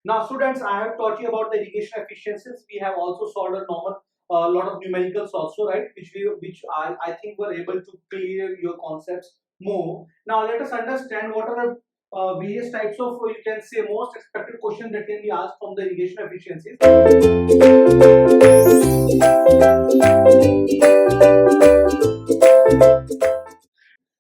Now students, I have taught you about the irrigation efficiencies. We have also solved a normal lot of numericals also, right, which I think were able to clear your concepts more. Now let us understand what are the various types of, you can say, most expected questions that can be asked from the irrigation efficiencies.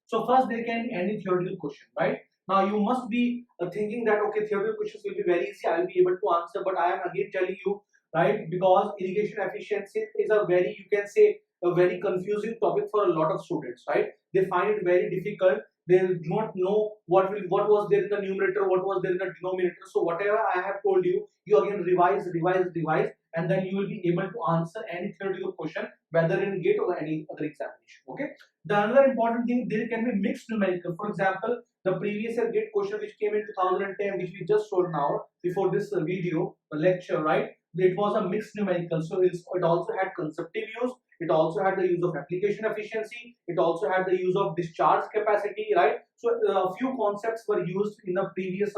So first there can be any theoretical question, right? Now you must be thinking that okay, theoretical questions will be very easy, I will be able to answer, but I am again telling you, right, because irrigation efficiency is a very, you can say, a very confusing topic for a lot of students, right? They find it very difficult. They do not know what was there in the numerator, what was there in the denominator. So whatever I have told you, you again revise, and then you will be able to answer any theoretical question, whether in GATE or any other examination. Okay. The another important thing, there can be mixed numerical. For example, the previous year GATE question which came in 2010, which we just saw now before this video lecture, right? It was a mixed numerical. So it also had conceptive use. It also had the use of application efficiency. It also had the use of discharge capacity, right? So a few concepts were used in the previous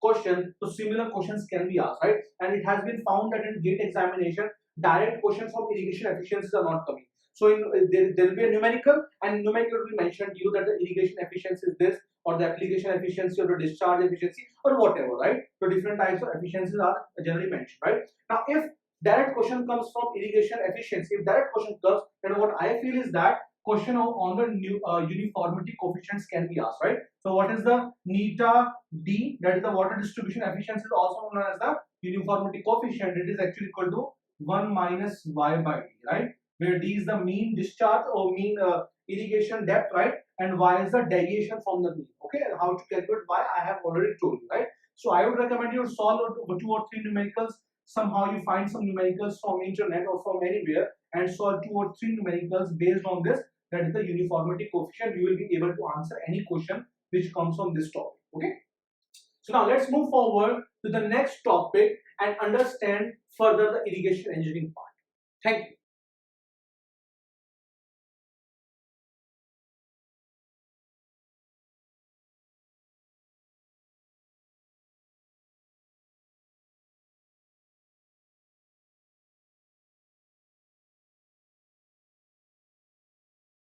question. So similar questions can be asked, right? And it has been found that in GATE examination, direct questions from irrigation efficiencies are not coming. So there will be a numerical, and numerical will mention to you that the irrigation efficiency is this, or the application efficiency, or the discharge efficiency, or whatever, right? So different types of efficiencies are generally mentioned, right? Now, if direct question comes from irrigation efficiency, if direct question comes, then what I feel is that question on the new uniformity coefficients can be asked, right? So what is the neta D? That is the water distribution efficiency, is also known as the uniformity coefficient. It is actually equal to 1 minus y by d, right? Where d is the mean discharge or mean irrigation depth, right? And y is the deviation from the mean. Okay, and how to calculate y I have already told you, right? So I would recommend you to solve 2 or 3 numericals. Somehow you find some numericals from internet or from anywhere and solve 2 or 3 numericals based on this. That is the uniformity coefficient. You will be able to answer any question which comes from this topic. Okay. So now let's move forward to the next topic and understand further the irrigation engineering part. Thank you.